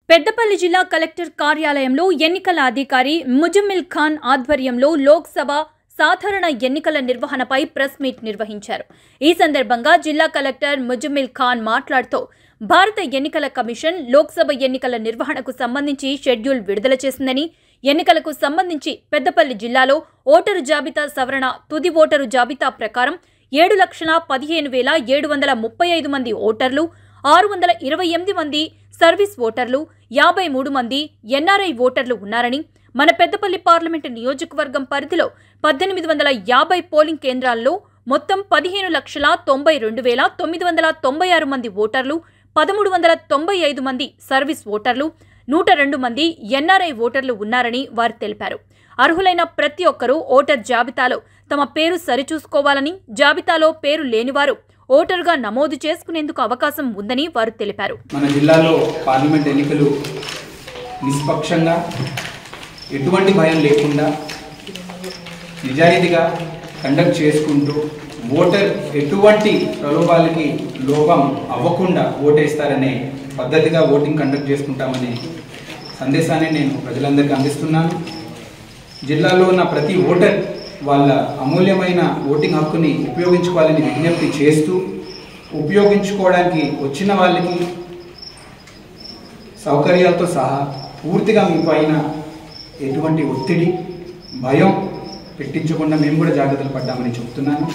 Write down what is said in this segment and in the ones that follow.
పెద్దపల్లి జిల్లా కలెక్టర్ కార్యాలయంలో ఎన్నికల అధికారి ముజమ్మిల్ ఖాన్ ఆధ్వర్యంలో లోక్సభ సాధారణ ఎన్నికల నిర్వహణపై ప్రెస్ మీట్ నిర్వహించారు. ఈ సందర్భంగా జిల్లా కలెక్టర్ ముజమ్మిల్ ఖాన్ మాట్లాడుతూ భారత ఎన్నికల కమిషన్ లోక్సభ ఎన్నికల నిర్వహణకు సంబంధించి షెడ్యూల్ విడుదల చేసిందని, ఎన్నికలకు సంబంధించి పెద్దపల్లి జిల్లాలో ఓటరు జాబితా సవరణ తుది ఓటరు జాబితా ప్రకారం 7,15,735 మంది ఓటర్లు, 628 మంది సర్వీస్ ఓటర్లు, 53 మంది ఎన్ఆర్ఐ ఓటర్లు ఉన్నారని, మన పెద్దపల్లి పార్లమెంటు నియోజకవర్గం పరిధిలో 1850 పోలింగ్ కేంద్రాల్లో మొత్తం 15,92,996 మంది ఓటర్లు, 1395 మంది సర్వీస్ ఓటర్లు, 102 మంది ఎన్ఆర్ఐ ఓటర్లు ఉన్నారని వారు తెలిపారు. అర్హులైన ప్రతి ఒక్కరూ ఓటర్ జాబితాలో తమ పేరు సరిచూసుకోవాలని, జాబితాలో పేరు లేనివారు ఓటరుగా నమోదు చేసుకునేందుకు అవకాశం ఉందని వారు తెలిపారు. మన జిల్లాలో పార్లమెంట్ ఎన్నికలు నిష్పక్షంగా, ఎటువంటి భయం లేకుండా, నిజాయితీగా కండక్ట్ చేసుకుంటూ ఓటర్ ఎటువంటి ప్రలోభాలకి లోపం అవ్వకుండా ఓటేస్తారనే పద్ధతిగా ఓటింగ్ కండక్ట్ చేసుకుంటామనే సందేశాన్ని నేను ప్రజలందరికీ అందిస్తున్నాను. జిల్లాలో ఉన్న ప్రతి ఓటర్ వాళ్ళ అమూల్యమైన ఓటింగ్ హక్కుని ఉపయోగించుకోవాలని విజ్ఞప్తి చేస్తూ, ఉపయోగించుకోవడానికి వచ్చిన వాళ్ళకి సౌకర్యాలతో సహా పూర్తిగా మీ పైన ఎటువంటి ఒత్తిడి, భయం పెట్టించకుండా మేము కూడా జాగ్రత్తలు పడ్డామని చెప్తున్నాను.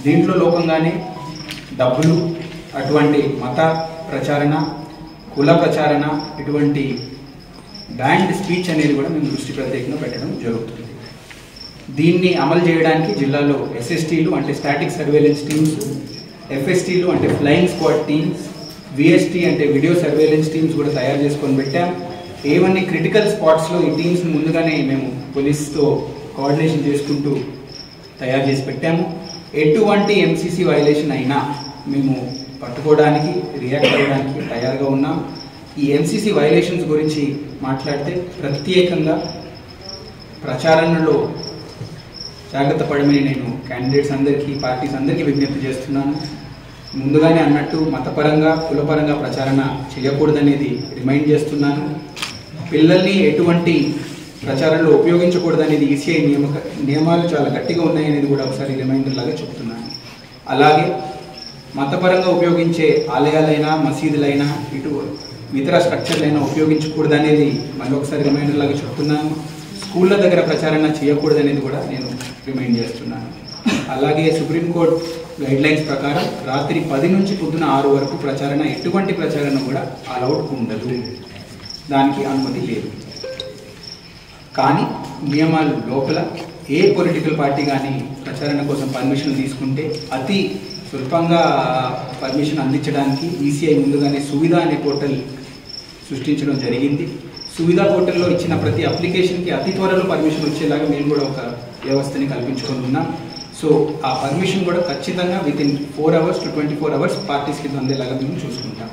దీంట్లో లోకంగానే డబ్బులు, అటువంటి మత ప్రచారణ, కుల ప్రచారణ, ఇటువంటి బ్యాండ్ స్పీచ్ అనేది కూడా మేము దృష్టి ప్రత్యేకంగా పెట్టడం జరుగుతుంది. దీన్ని అమలు చేయడానికి జిల్లాలో ఎస్ఎస్టీలు అంటే స్టాటిక్ సర్వేలెన్స్ టీమ్స్, ఎఫ్ఎస్టీలు అంటే ఫ్లయింగ్ స్క్వాడ్ టీమ్స్, విఎస్టీ అంటే వీడియో సర్వేలెన్స్ టీమ్స్ కూడా తయారు చేసుకొని పెట్టాం. ఏవన్నీ క్రిటికల్ స్పాట్స్లో ఈ టీమ్స్ని ముందుగానే మేము పోలీస్తో కోఆర్డినేషన్ చేసుకుంటూ తయారు చేసి పెట్టాము. ఎటువంటి ఎంసీసీ వైలేషన్ అయినా మేము పట్టుకోవడానికి, రియాక్ట్ అవ్వడానికి తయారుగా ఉన్నాం. ఈ ఎంసీసీ వైలేషన్స్ గురించి మాట్లాడితే ప్రత్యేకంగా ప్రచారణలో జాగ్రత్త పడమని నేను క్యాండిడేట్స్ అందరికీ, పార్టీస్ అందరికీ విజ్ఞప్తి చేస్తున్నాను. ముందుగానే అన్నట్టు మతపరంగా, కులపరంగా ప్రచారణ చేయకూడదనేది రిమైండ్ చేస్తున్నాను. పిల్లల్ని ఎటువంటి ప్రచారంలో ఉపయోగించకూడదనేది ఈసీఐ నియమాలు చాలా గట్టిగా ఉన్నాయనేది కూడా ఒకసారి రిమైండర్ లాగా చెప్తున్నాను. అలాగే మతపరంగా ఉపయోగించే ఆలయాలైనా, మసీదులైనా, ఇతర స్ట్రక్చర్లైనా ఉపయోగించకూడదనేది మళ్ళీ ఒకసారి రిమైండర్ లాగా చెప్తున్నాను. స్కూళ్ళ దగ్గర ప్రచారణ చేయకూడదనేది కూడా నేను రిమైండ్ చేస్తున్నాను. అలాగే సుప్రీంకోర్టు గైడ్లైన్స్ ప్రకారం రాత్రి 10 నుంచి పొద్దున 6 వరకు ప్రచారణ, ఎటువంటి ప్రచారణ కూడా అలౌడ్ ఉండదు, దానికి అనుమతి లేదు. కానీ నియమాలు లోపల ఏ పొలిటికల్ పార్టీ కానీ ప్రచారణ కోసం పర్మిషన్ తీసుకుంటే అతి స్వల్పంగా పర్మిషన్ అందించడానికి ఈసీఐ ముందుగానే సువిధ అనే పోర్టల్ సృష్టించడం జరిగింది. సువిధ పోర్టల్లో ఇచ్చిన ప్రతి అప్లికేషన్కి అతి త్వరలో పర్మిషన్ వచ్చేలాగా మేము కూడా ఒక వ్యవస్థని కల్పించుకొని ఉన్నాం. సో ఆ పర్మిషన్ కూడా ఖచ్చితంగా వితిన్ 4 hours to 24 hours పార్టీస్కి అందేలాగా మేము చూసుకుంటాం.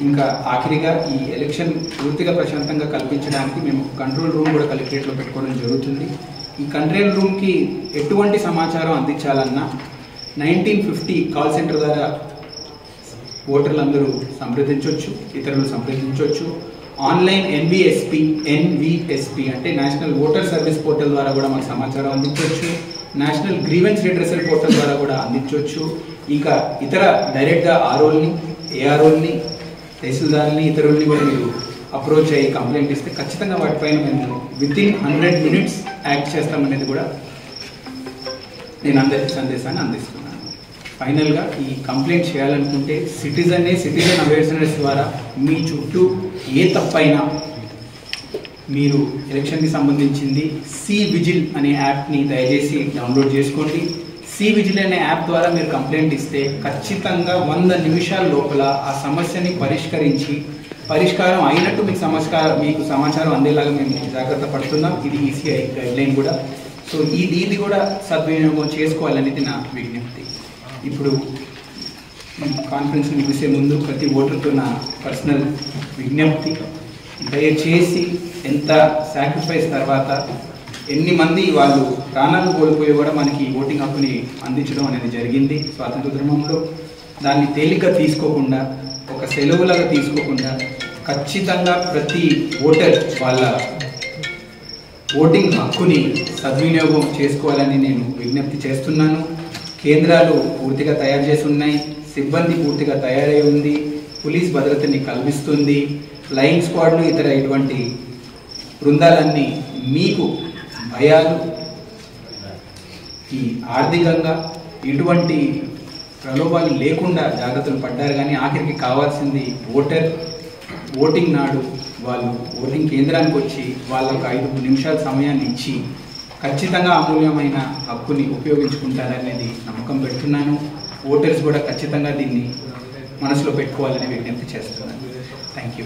ఇంకా ఆఖరిగా ఈ ఎలక్షన్ పూర్తిగా ప్రశాంతంగా కల్పించడానికి మేము కంట్రోల్ రూమ్ కూడా కలెక్టరేట్లో పెట్టుకోవడం జరుగుతుంది. ఈ కంట్రోల్ రూమ్కి ఎటువంటి సమాచారం అందించాలన్నా 1950 కాల్ సెంటర్ ద్వారా ఓటర్లు అందరూ సంప్రదించవచ్చు, ఇతరులు సంప్రదించవచ్చు. ఆన్లైన్ ఎన్విఎస్పి అంటే నేషనల్ ఓటర్ సర్వీస్ పోర్టల్ ద్వారా కూడా మాకు సమాచారం అందించవచ్చు. నేషనల్ గ్రీవెన్స్ రిడ్రెసల్ పోర్టల్ ద్వారా కూడా అందించవచ్చు. ఇంకా ఇతర డైరెక్ట్గా ఆర్ఓల్ని, ఏఆర్ఓల్ని, తహసీల్దార్ని, ఇతరుల్ని కూడా మీరు అప్రోచ్ అయ్యి కంప్లైంట్ ఇస్తే ఖచ్చితంగా వాటిపైన మేము వితిన్ 100 minutes యాక్ట్ చేస్తామనేది కూడా నేను అందరికీ సందేశాన్ని అందిస్తున్నాను. ఫైనల్గా ఈ కంప్లైంట్ చేయాలనుకుంటే సిటిజన్ అవేర్నెస్ ద్వారా మీ చుట్టూ ఏ తప్పైనా మీరు ఎలక్షన్కి సంబంధించింది సి విజిల్ అనే యాప్ని దయచేసి డౌన్లోడ్ చేసుకోండి. సి విజిల్ అనే యాప్ ద్వారా మీరు కంప్లైంట్ ఇస్తే ఖచ్చితంగా 100 నిమిషాల లోపల ఆ సమస్యని పరిష్కరించి, పరిష్కారం అయినట్టు మీకు సమాచారం అందేలాగా మేము జాగ్రత్త పడుతున్నాం. ఇది ఈసీఐ గైడ్లైన్ కూడా. సో ఇది కూడా సద్వినియోగం చేసుకోవాలనేది నా విజ్ఞప్తి. ఇప్పుడు కాన్ఫరెన్స్ ముగిసే ముందు ప్రతి ఓటర్తో నా పర్సనల్ విజ్ఞప్తి, దయచేసి ఎంత సాక్రిఫైస్ తర్వాత ఎన్ని మంది వాళ్ళు ప్రాణాలు కోల్పోయి కూడా మనకి ఓటింగ్ హక్కుని అందించడం అనేది జరిగింది స్వాతంత్ర ఉద్యమంలో. దాన్ని తేలిక తీసుకోకుండా, ఒక సెలవులాగా తీసుకోకుండా ఖచ్చితంగా ప్రతి ఓటర్ వాళ్ళ ఓటింగ్ హక్కుని సద్వినియోగం చేసుకోవాలని నేను విజ్ఞప్తి చేస్తున్నాను. కేంద్రాలు పూర్తిగా తయారు చేసి ఉన్నాయి, సిబ్బంది పూర్తిగా తయారై ఉంది, పోలీస్ భద్రతని కల్పిస్తుంది, ఫ్లయింగ్ స్క్వాడ్లు ఇతర ఇటువంటి బృందాలన్నీ మీకు భయాలు ఈ ఆర్థికంగా ఇటువంటి ప్రలోభాలు లేకుండా జాగ్రత్తలు పడ్డారు. కానీ ఆఖరికి కావాల్సింది ఓటింగ్ నాడు వాళ్ళు ఓటింగ్ కేంద్రానికి వచ్చి వాళ్ళకు 5 నిమిషాల సమయాన్ని ఇచ్చి ఖచ్చితంగా అమూల్యమైన హక్కుని ఉపయోగించుకుంటారనేది నమ్మకం పెడుతున్నాను. ఓటర్స్ కూడా ఖచ్చితంగా దీన్ని మనసులో పెట్టుకోవాలని విజ్ఞప్తి చేస్తున్నాను. Thank you.